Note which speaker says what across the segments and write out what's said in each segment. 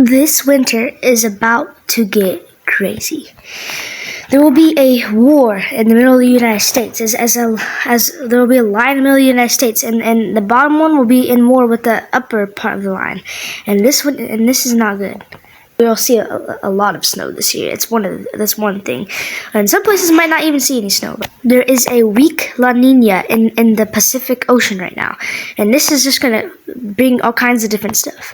Speaker 1: This winter is about to get crazy. There will be a war in the middle of the United States, as there will be a line in the middle of the United States, and the bottom one will be in war with the upper part of the line, and this is not good. We'll see a lot of snow this year. That's one thing, and some places might not even see any snow. There is a weak La Nina in the Pacific Ocean right now, and this is just gonna bring all kinds of different stuff.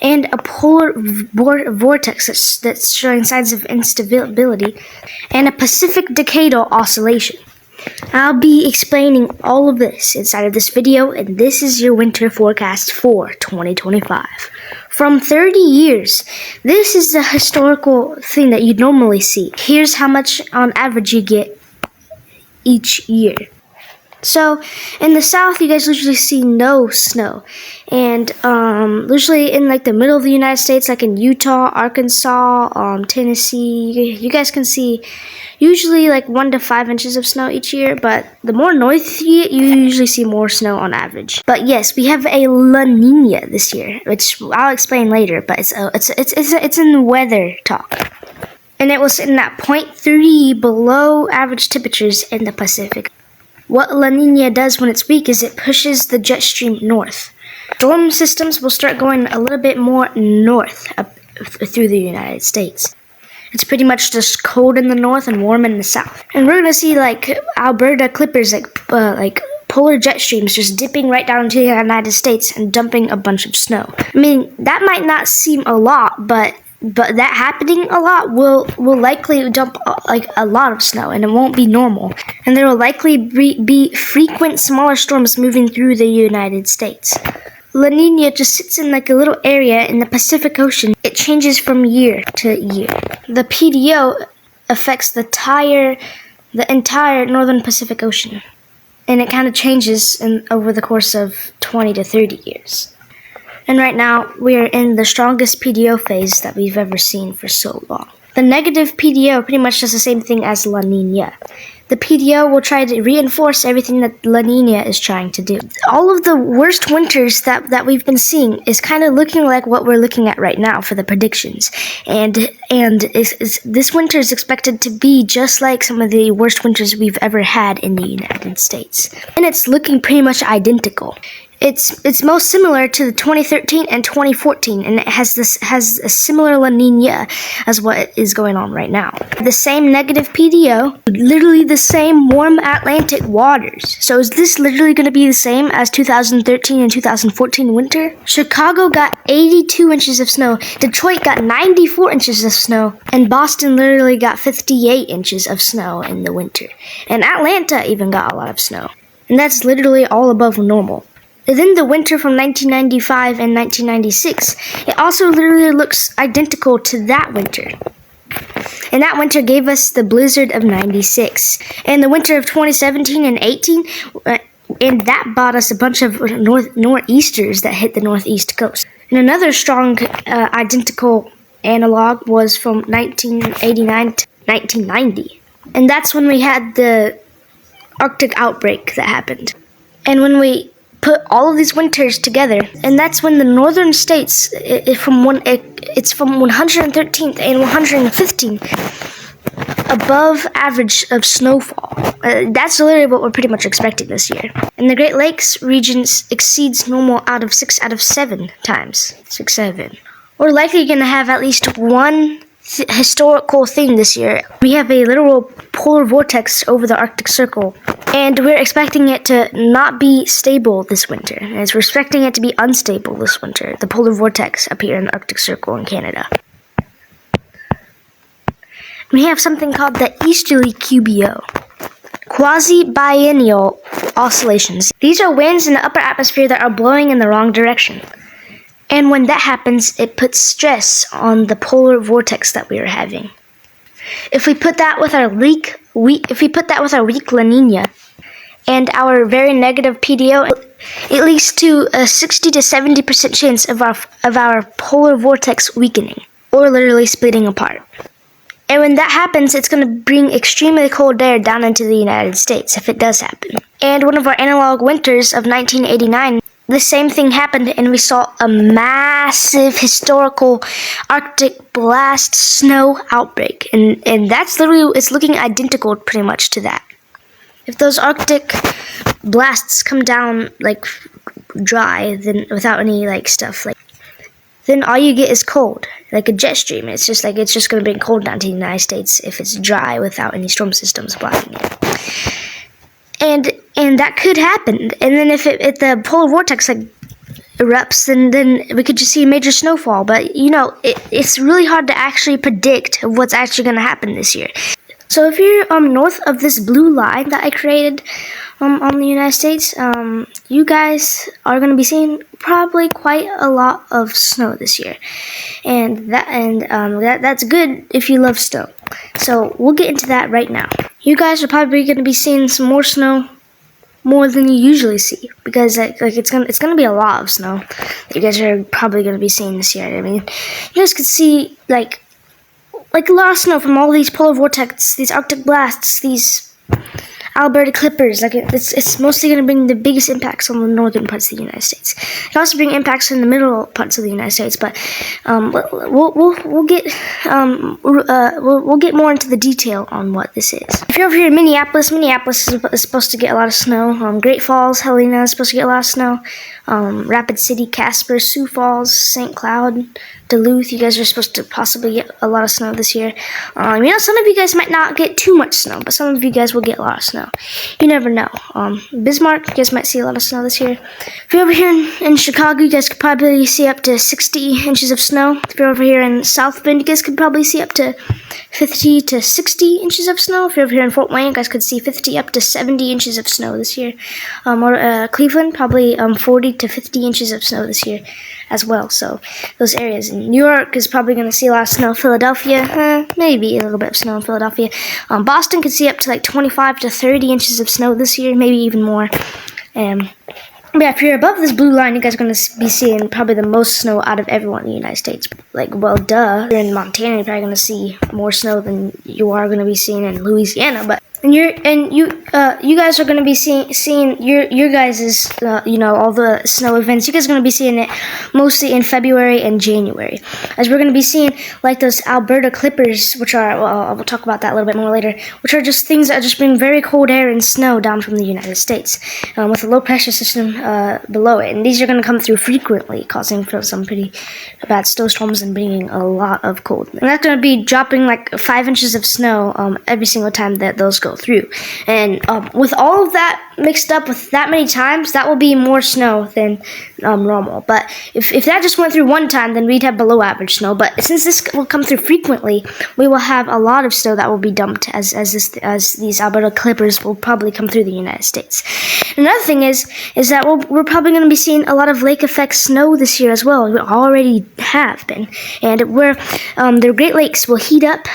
Speaker 1: And a polar vortex that's showing signs of instability, and a Pacific decadal oscillation. I'll be explaining all of this inside of this video, and this is your winter forecast for 2025. From 30 years, this is the historical thing that you'd normally see. Here's how much on average you get each year. So, in the south, you guys usually see no snow, and usually in like the middle of the United States, like in Utah, Arkansas, Tennessee, you guys can see usually like 1 to 5 inches of snow each year. But the more north you get, you usually see more snow on average. But yes, we have a La Nina this year, which I'll explain later. But it's in the weather talk, and it was in that 0.3 below average temperatures in the Pacific. What La Nina does when it's weak is it pushes the jet stream north. Storm systems will start going a little bit more north up through the United States. It's pretty much just cold in the north and warm in the south. And we're gonna see like Alberta clippers, like polar jet streams just dipping right down into the United States and dumping a bunch of snow. I mean, that might not seem a lot, but that happening a lot will likely dump like a lot of snow, and it won't be normal. And there will likely be frequent smaller storms moving through the United States. La Nina just sits in like a little area in the Pacific Ocean. It changes from year to year. The PDO affects the entire northern Pacific Ocean, and it kind of changes over the course of 20 to 30 years. And right now, we are in the strongest PDO phase that we've ever seen for so long. The negative PDO pretty much does the same thing as La Nina. The PDO will try to reinforce everything that La Nina is trying to do. All of the worst winters that we've been seeing is kind of looking like what we're looking at right now for the predictions. And this winter is expected to be just like some of the worst winters we've ever had in the United States. And it's looking pretty much identical. It's most similar to the 2013 and 2014, and it has a similar La Nina as what is going on right now. The same negative PDO, literally the same warm Atlantic waters. So is this literally going to be the same as 2013 and 2014 winter? Chicago got 82 inches of snow, Detroit got 94 inches of snow, and Boston literally got 58 inches of snow in the winter. And Atlanta even got a lot of snow. And that's literally all above normal. Within the winter from 1995 and 1996, it also literally looks identical to that winter. And that winter gave us the blizzard of 96. And the winter of 2017 and 18, and that bought us a bunch of nor'easters that hit the northeast coast. And another strong identical analog was from 1989 to 1990. And that's when we had the Arctic outbreak that happened. And when we put all of these winters together, and that's when the northern states, it's from 113th and 115th above average of snowfall. That's literally what we're pretty much expecting this year. And the Great Lakes region exceeds normal 6 out of 7 times. 6, 7. We're likely going to have at least one historical thing this year. We have a literal polar vortex over the Arctic Circle, and we're expecting it to not be stable this winter. We're expecting it to be unstable this winter, the polar vortex up here in the Arctic Circle in Canada. We have something called the easterly QBO, quasi-biennial oscillations. These are winds in the upper atmosphere that are blowing in the wrong direction. And when that happens, it puts stress on the polar vortex that we are having. If we put that with our weak La Nina and our very negative PDO, it leads to a 60 to 70% chance of our polar vortex weakening, or literally splitting apart. And when that happens, it's going to bring extremely cold air down into the United States, if it does happen. And one of our analog winters of 1989 the same thing happened, and we saw a massive historical Arctic blast snow outbreak, and that's literally, it's looking identical pretty much to that. If those Arctic blasts come down like dry, then without any like stuff, like, then all you get is cold, like a jet stream. It's just going to bring cold down to the United States if it's dry without any storm systems blocking it. And that could happen. And then if the polar vortex like erupts, then we could just see a major snowfall. But you know, it's really hard to actually predict what's actually going to happen this year. So if you're north of this blue line that I created on the United States, you guys are going to be seeing probably quite a lot of snow this year, and that's good if you love snow. So we'll get into that right now. You guys are probably going to be seeing some more snow, more than you usually see, because it's gonna be a lot of snow that you guys are probably going to be seeing this year. I mean, you guys could see like a lot of snow from all these polar vortex, these Arctic blasts, these Alberta clippers. Like it's mostly going to bring the biggest impacts on the northern parts of the United States. It can also bring impacts in the middle parts of the United States, but we'll get more into the detail on what this is. If you're over here in Minneapolis is supposed to get a lot of snow. Great Falls, Helena is supposed to get a lot of snow. Rapid City, Casper, Sioux Falls, St. Cloud, Duluth, you guys are supposed to possibly get a lot of snow this year. You know, some of you guys might not get too much snow, but some of you guys will get a lot of snow. You never know. Bismarck, you guys might see a lot of snow this year. If you're over here in Chicago, you guys could probably see up to 60 inches of snow. If you're over here in South Bend, you guys could probably see up to 50 to 60 inches of snow. If you're over here in Fort Wayne, you guys could see 50 up to 70 inches of snow this year. Cleveland, probably 40 to 50 inches of snow this year as well. So those areas. In New York is probably going to see a lot of snow. Philadelphia, maybe a little bit of snow in Philadelphia. Boston could see up to like 25 to 30 inches of snow this year, maybe even more. But yeah, if you're above this blue line, you guys are going to be seeing probably the most snow out of everyone in the United States. Like, well, duh. If you're in Montana, you're probably going to see more snow than you are going to be seeing in Louisiana. But you guys are going to be seeing your guys's all the snow events. You guys are going to be seeing it mostly in February and January, as we're going to be seeing like those Alberta clippers, which are we'll talk about that a little bit more later, which are just things that just bring very cold air and snow down from the United States with a low pressure system below it, and these are going to come through frequently, causing some pretty bad snowstorms and bringing a lot of cold. And that's going to be dropping like 5 inches of snow every single time that those go through. And with all of that mixed up with that many times, that will be more snow than normal. But if that just went through one time, then we'd have below average snow. But since this will come through frequently, we will have a lot of snow that will be dumped as these Alberta clippers will probably come through the United States. Another thing is that we're probably going to be seeing a lot of lake effect snow this year as well. We already have been, and the Great Lakes will heat up.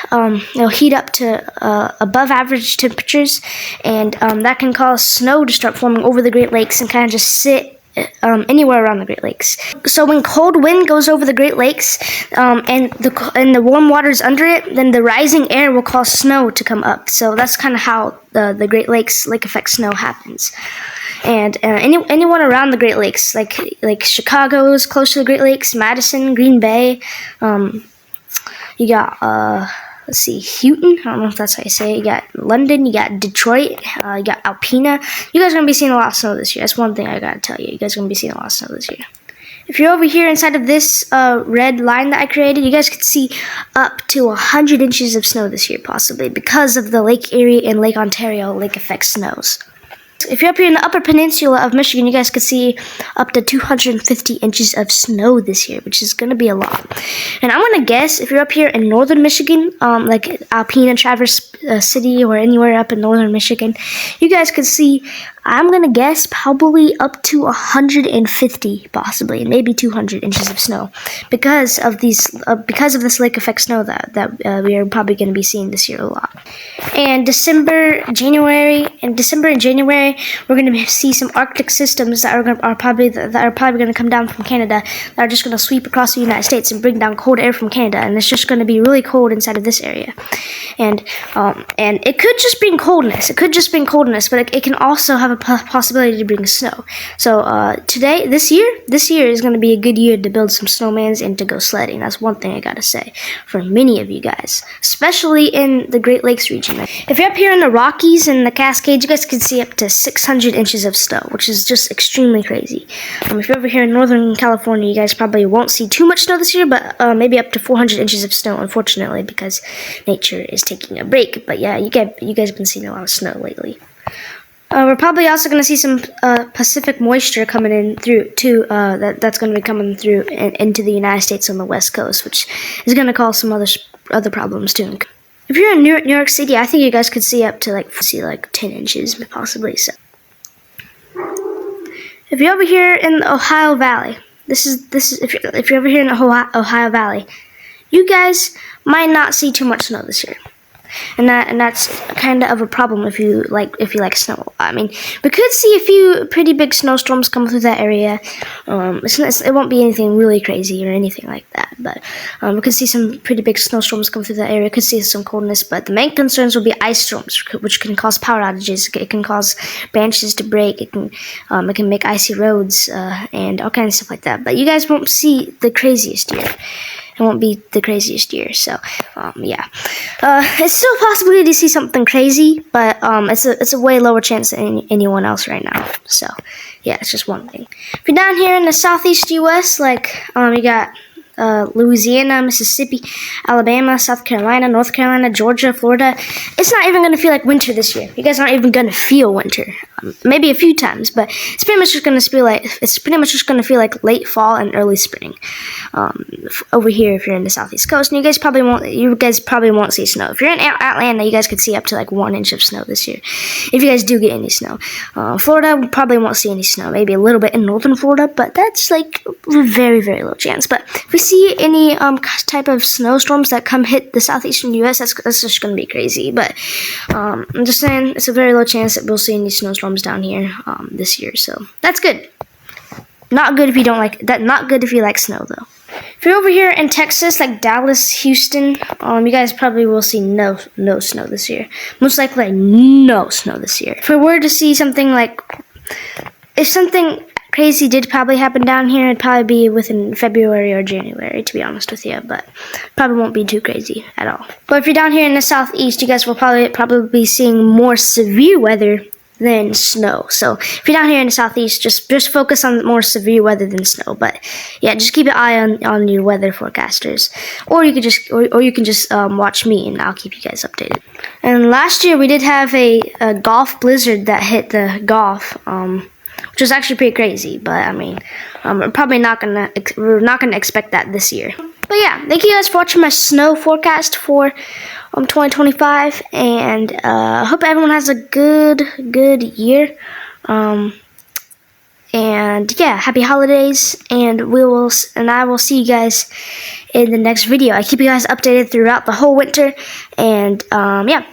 Speaker 1: They'll heat up to above average temperatures, and that can cause snow to start forming over the Great Lakes and kind of just sit anywhere around the Great Lakes. So when cold wind goes over the Great Lakes and the warm water is under it, then the rising air will cause snow to come up. So that's kind of how the Great Lakes lake effect snow happens. And anyone around the Great Lakes, like Chicago is close to the Great Lakes, Madison, Green Bay, you got let's see, Houghton, I don't know if that's how you say it. You got London, you got Detroit, you got Alpena. You guys are going to be seeing a lot of snow this year. That's one thing I got to tell you. You guys are going to be seeing a lot of snow this year. If you're over here inside of this red line that I created, you guys could see up to 100 inches of snow this year, possibly, because of the Lake Erie and Lake Ontario lake effect snows. If you're up here in the Upper Peninsula of Michigan, you guys could see up to 250 inches of snow this year, which is going to be a lot. And I'm going to guess if you're up here in northern Michigan, like Alpena, Traverse City, or anywhere up in northern Michigan, you guys could see, I'm going to guess, probably up to 150, possibly, maybe 200 inches of snow because of this lake effect snow that we are probably going to be seeing this year a lot. And December and January, we're going to see some Arctic systems that are probably going to come down from Canada that are just going to sweep across the United States and bring down cold air from Canada, and it's just going to be really cold inside of this area. And it could just bring coldness. But it can also have a possibility to bring snow. So this year is going to be a good year to build some snowmans and to go sledding. That's one thing I gotta say for many of you guys, especially in the Great Lakes region. If you're up here in the Rockies and the Cascades, you guys can see up to 600 inches of snow, which is just extremely crazy. If you're over here in Northern California, you guys probably won't see too much snow this year, but maybe up to 400 inches of snow, unfortunately, because nature is taking a break. But yeah, you guys have been seeing a lot of snow lately. We're probably also going to see some Pacific moisture coming in through too. That's going to be coming through into the United States on the West Coast, which is going to cause some other problems too. If you're in New York City, I think you guys could see up to like 10 inches possibly. So, if you're over here in the Ohio Valley, this is if you're over here in the Ohio Valley, you guys might not see too much snow this year. And that's kind of a problem if you like snow. I mean, we could see a few pretty big snowstorms come through that area. It won't be anything really crazy or anything like that, but we could see some pretty big snowstorms come through that area. Could see some coldness, but the main concerns will be ice storms, which can cause power outages. It can cause branches to break. It can make icy roads and all kinds of stuff like that. But you guys won't see the craziest year. It won't be the craziest year, so yeah. It's still a possibility to see something crazy, but it's a way lower chance than anyone else right now. So yeah, it's just one thing. If you're down here in the southeast U.S., you got Louisiana, Mississippi, Alabama, South Carolina, North Carolina, Georgia, Florida. It's not even going to feel like winter this year. You guys aren't even going to feel winter. Maybe a few times, but it's pretty much just going to feel like late fall and early spring. Over here, if you're in the southeast coast, and you guys probably won't see snow. If you're in Atlanta, you guys could see up to like 1 inch of snow this year, if you guys do get any snow. Florida probably won't see any snow. Maybe a little bit in northern Florida, but that's like a very, very low chance. But if we see any type of snowstorms that come hit the southeastern U.S., that's just going to be crazy. But I'm just saying, it's a very low chance that we'll see any snowstorms down here this year. So that's good. Not good if you don't like that. Not good if you like snow though. If you're over here in Texas, like Dallas, Houston, you guys probably will see no snow this year. Most likely no snow this year. If we were to see something if something crazy did probably happen down here, it'd probably be within February or January, to be honest with you, but probably won't be too crazy at all. But if you're down here in the southeast, you guys will probably be seeing more severe weather than snow. So if you're down here in the southeast, just focus on more severe weather than snow. But yeah, just keep an eye on your weather forecasters, or you can just watch me, and I'll keep you guys updated. And last year we did have a Gulf blizzard that hit the Gulf, which was actually pretty crazy. But I mean, we're not gonna expect that this year. But yeah, thank you guys for watching my snow forecast for 2025, and hope everyone has a good year. And yeah, happy holidays, and I will see you guys in the next video. I keep you guys updated throughout the whole winter, and yeah.